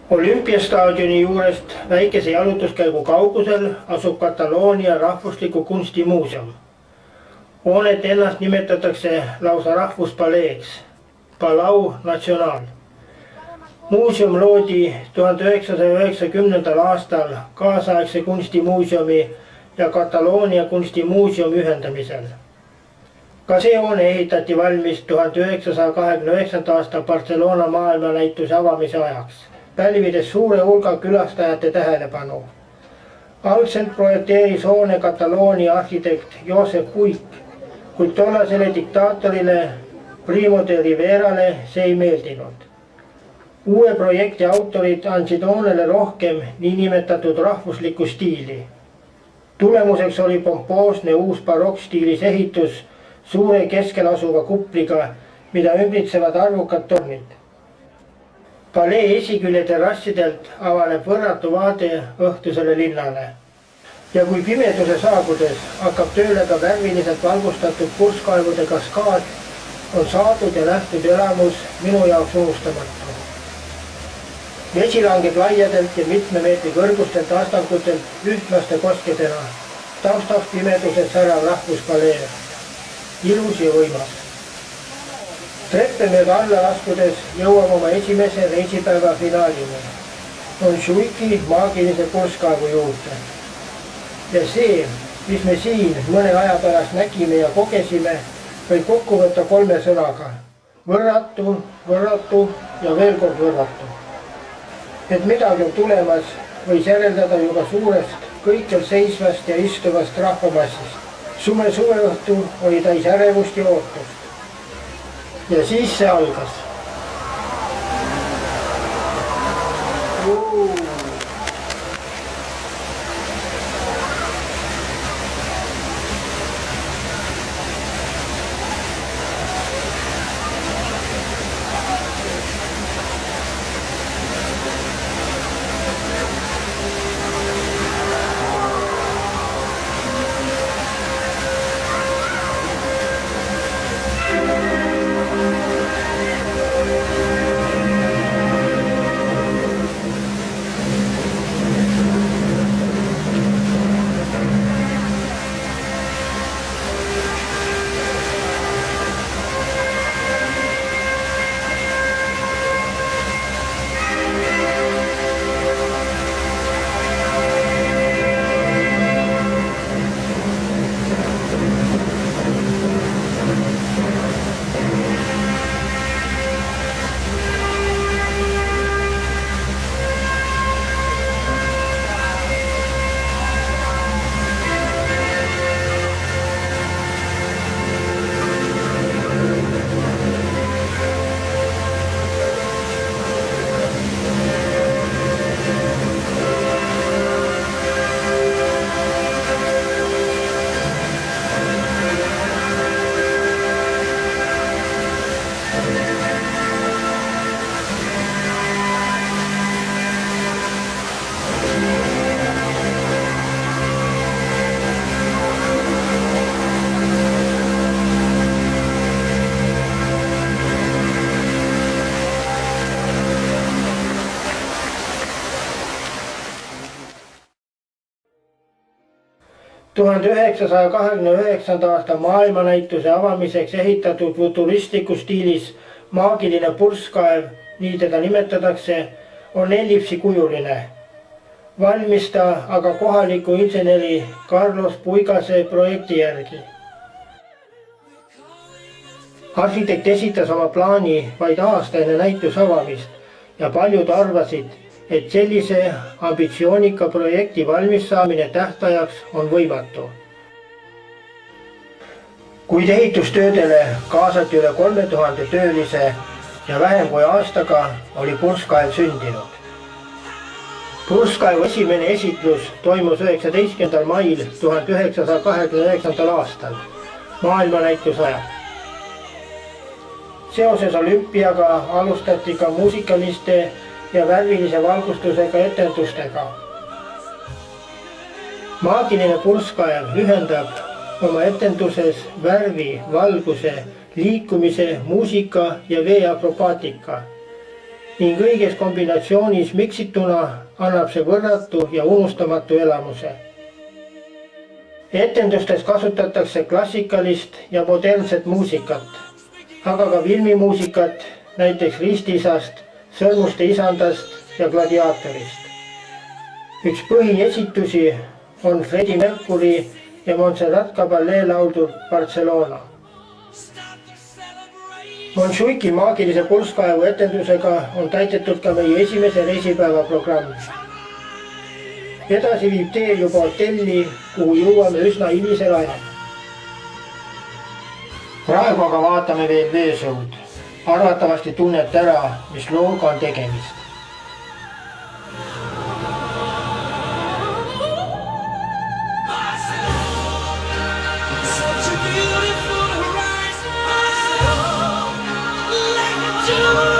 Olümpiastaadioni juurest väikese jalutuskäigu kaugusel asub Kataloonia rahvusliku kunstimuuseum. Hoonet ennast nimetatakse lausa rahvuspaleeks, Palau Nacional. Muuseum loodi 1990. aastal kaasaegse kunstimuuseumi ja Kataloonia kunstimuuseumi ühendamisel. Ka see hoone ehitati valmis 1929. aasta Barcelona maailmanäituse avamise ajaks, pälvides suure hulga külastajate tähelepanu. Algselt projekteeris hoone Kataloonia arhitekt Josep Puig, kuid tollasele diktaatorile Primo de Riverale see ei meeldinud. Uue projekti autorid andsid hoonele rohkem niinimetatud rahvuslikku stiili. Tulemuseks oli pompoosne uus barokkstiilis ehitus suure keskel asuva kupliga, mida ümbritsevad arvukad tornid. Palee esikülje terrassidelt avaneb võrratu vaade õhtusele linnale. Ja kui pimeduse saabudes hakkab tööle ka värviliselt valgustatud purskkaevude kaskaad, on saadud ja nähtud elamus minu jaoks unustamatu. Vesi langeb laiadelt ja mitme meetri kõrgustelt astangutelt ühtlaste koskedena, taustaks pimeduses särav rahvuspalee. Ilus ja võimas. Treppe mööda alla laskudes jõuab oma esimese reisipäeva finaalini. Montjuïki maagilise purskkaevu juurde. Ja see, mis me siin mõne aja pärast nägime ja kogesime, võib kokku võtta 3 sõnaga. Võrratu, võrratu ja veel kord võrratu. Et midagi on tulemas, võis järeldada juba suurest, kõikjal seisvast ja istuvast rahvamassist. Suveõhtu oli täis ärevust ja ootust. Ja siis see algas. aasta maailmanäituse avamiseks ehitatud futuristliku stiilis maagiline purskkaev, nii teda nimetatakse, on ellipsikujuline. Valmis ta aga kohaliku inseneri Carlos Puigase projekti järgi. Arhitekt esitas oma plaani vaid aasta enne näituse avamist ja paljud arvasid, et sellise ambitsioonika projekti valmis saamine tähtajaks on võimatu. Kuid ehitustöödele kaasati üle 3000 töölise ja vähem kui aastaga oli purskkaev sündinud. Purskkaevu esimene esitlus toimus 19. mail 1929. aastal, maailmanäituse ajal. Seoses olümpiaga alustati ka muusikaliste ja värvilise valgustusega etendustega. Maagiline purskkaev ühendab oma etenduses värvi, valguse, liikumise, muusika ja vee akrobaatika. ning õiges kombinatsioonis miksituna annab see võrratu ja unustamatu elamuse. Etendustes kasutatakse klassikalist ja modernset muusikat, aga ka filmimuusikat, näiteks Ristisast, Sõrmuste isandast ja Gladiaatorist. Üks põhiesitusi on Freddie Mercury ja Montserrat Caballé lauldud Barcelona. Montjuïki maagilise pulsskaevu etendusega on täidetud ka meie esimese reisipäeva programm. Edasi viib tee juba hotelli, kuhu jõuame üsna hilisel ajal. Praegu aga vaatame veel veesõud. Arvatavasti tunnete ära, mis looga on tegemist. Barcelona.